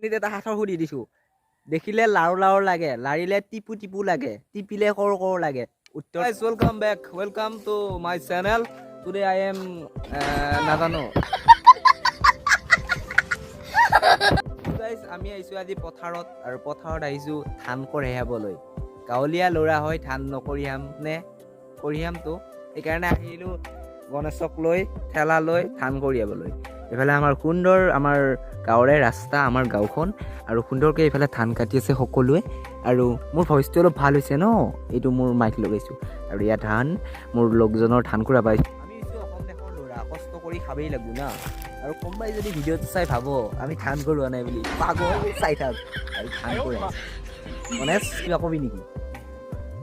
এইখিনিত এটা হাতৰ সুধি দিছোঁ দেখিলে লাৰু লাৰু লাগে লাৰিলে টিপু টিপু লাগে টিপিলে কৰো কৰো লাগে উত্তৰ welcome to my channel today I am নাজানো আমি আহিছোঁ আজি পথাৰত আৰু পথাৰত আহিছোঁ ধান কঢ়িয়াবলৈ গাঁৱলীয়া ল'ৰা হৈ ধান নকঢ়িয়াম নে কঢ়িয়ামতো সেইকাৰণে আহিলোঁ গণেশক লৈ ঠেলা লৈ ধান কঢ়িয়াবলৈ এইফালে আমাৰ সুন্দৰ আমাৰ গাঁৱৰে ৰাস্তা আমাৰ গাঁওখন আৰু সুন্দৰকৈ এইফালে ধান কাটি আছে সকলোৱে আৰু মোৰ ভইচটো অলপ ভাল হৈছে ন এইটো মোৰ মাইক লগাইছোঁ আৰু ইয়াত ধান মোৰ লগজনৰ ধান কুৰা পাইছোঁ আমি হৈছোঁ অসম দেশৰ ল'ৰা কষ্ট কৰি খাবই লাগিব না আৰু কোনোবাই যদি ভিডিঅ'টো চাই ভাব আমি ধান কৰোৱা নাই বুলি পাগল চাই থাক আৰু ধান কৰে গণেশ কিবা কবি নেকি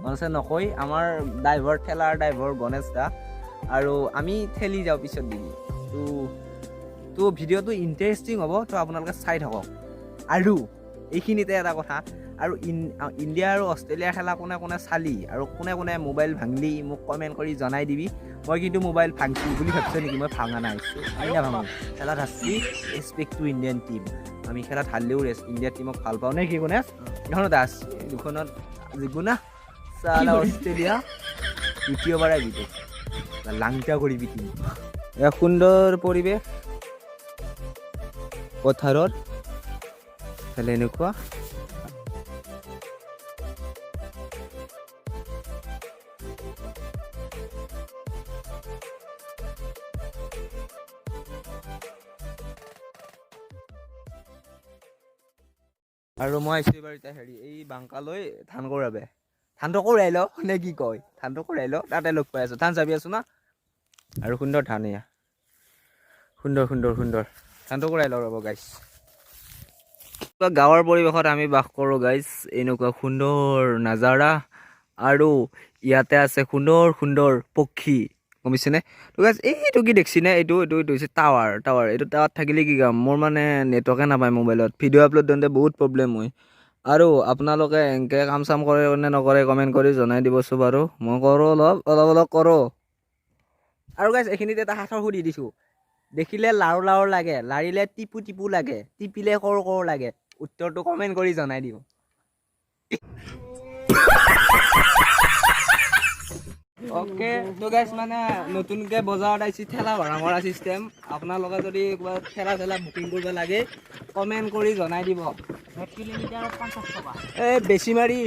গণেশে নকয় আমাৰ ড্ৰাইভাৰ ঠেলাৰ ড্ৰাইভাৰ গণেশ দা আৰু আমি ঠেলি যাওঁ পিছত দেখি তো ভিডিঅ'টো ইণ্টাৰেষ্টিং হ'ব তো আপোনালোকে চাই থাকক আৰু এইখিনিতে এটা কথা আৰু ইণ্ডিয়া আৰু অষ্ট্ৰেলিয়াৰ খেলা কোনে কোনে চালি আৰু কোনে কোনে মোবাইল ভাঙলি মোক কমেণ্ট কৰি জনাই দিবি মই কিন্তু মোবাইল ভাঙছোঁ বুলি ভাবিছোঁ নেকি মই ভাঙা নাই আমি নাভাঙো খেলাত হাৰছি ৰেচপেক্ট টু ইণ্ডিয়ান টিম আমি খেলাত হাৰলেও ইণ্ডিয়ান টিমক ভাল পাওঁ নে কি কোনে এখনত আছে দুখনত যিবোৰ না চালা অষ্ট্ৰেলিয়া দ্বিতীয়বাৰ আহিব লাংটা কৰিবি টিম এক সুন্দৰ পৰিৱেশ পথাৰৰ ফালে এনেকুৱা আৰু মই আহিছোঁ এইবাৰ এতিয়া হেৰি এই বাংকালৈ ধান কৰাবে ধানটো কৰাই ল নে কি কয় ধানটো কৰাই ল তাতে লগ পাই আছোঁ ধান চাবি আছোঁ না আৰু সুন্দৰ ধান এয়া সুন্দৰ সুন্দৰ সুন্দৰ ধানটো কৰাই লওঁ ৰ'ব গাইছ গাঁৱৰ পৰিৱেশত আমি বাস কৰোঁ গাইছ এনেকুৱা সুন্দৰ নাজাৰা আৰু ইয়াতে আছে সুন্দৰ সুন্দৰ পক্ষী গমিছেনে তো গাইছ এইটো কি দেখিছেনে এইটো হৈছে টাৱাৰ এইটো টাৱাৰত থাকিলে কি কাম মোৰ মানে নেটৱৰ্কে নাপায় মোবাইলত ভিডিঅ' আপলোড দিওঁতে বহুত প্ৰব্লেম হয় আৰু আপোনালোকে এনেকৈ কাম চাম কৰে নে নকৰে কমেণ্ট কৰি জনাই দিবচোন বাৰু মই কৰোঁ অলপ কৰোঁ আৰু গাইছ এইখিনিত এটা হাতৰ সুধি দিছোঁ দেখিলে লাৰু লাৰু লাগে লাৰিলে টিপু টিপু লাগে টিপিলে কৰো কৰো লাগে উত্তৰটো কমেণ্ট কৰি জনাই দিব অ'কে তো গাইছ মানে নতুনকৈ বজাৰত আহিছে ঠেলা ভাড়া কৰা চিষ্টেম আপোনালোকে যদি কিবা ঠেলা বুকিং কৰিব লাগে কমেণ্ট কৰি জনাই দিব 1 কিলোমিটাৰত 50 টকা এই বেছি মাৰি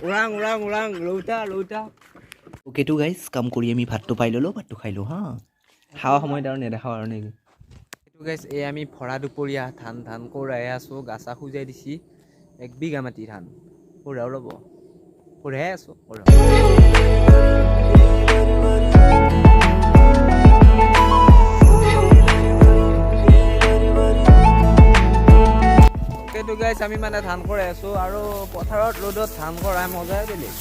উৰাং ৰৌতা অ'কেতো গাইছ কাম কৰি আমি ভাতটো পাই ল'লোঁ ভাতটো খাই লওঁ হা খাৱা সময়ত আৰু নেদেখাওঁ আৰু নেকি এইটো গাইছ এই আমি ভৰা দুপৰীয়া ধান কৰাই আছোঁ গাছা খুজাই দিছি 1 বিঘা মাটি ধান কঢ়াও ৰ'ব কঢ়াই আছোঁ অ'কেতো গাইছ আমি মানে ধান কৰাই আছোঁ আৰু পথাৰত ৰ'দত ধান কৰাই মজাই বেলেগ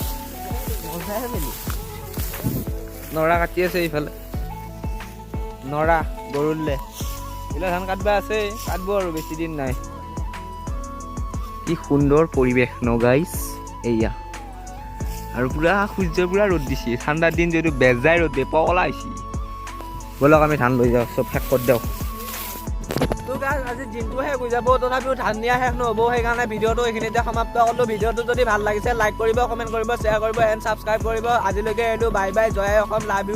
নৰা কাটি আছে এইফালে নৰা গৰুলে এইবিলাক ধান কাটবা আছে কাটব আৰু বেছি দিন নাই কি সুন্দৰ পৰিৱেশ ন গাইছ এয়া আৰু পুৰা সূৰ্য পুৰা ৰ'দ দিছে ঠাণ্ডাৰ দিন যিহেতু বেজাই ৰ'দ দিয়ে পগলা আহিছে ব'লক আমি ধান লৈ যাওঁ চব শেষ কৰি দিওঁ তো গাইছ আজি দিনটো শেষ হৈ যাব তথাপিও ধান নিয়া শেষ নহ'ব সেইকাৰণে ভিডিঅ'টো এইখিনিতে সমাপ্ত কৰিলোঁ ভিডিঅ'টো যদি ভাল লাগিছে লাইক কৰিব কমেণ্ট কৰিব শ্বেয়াৰ কৰিব এণ্ড ছাবস্ক্ৰাইব কৰিব আজিলৈকে এইটো bye bye Jay Assam love you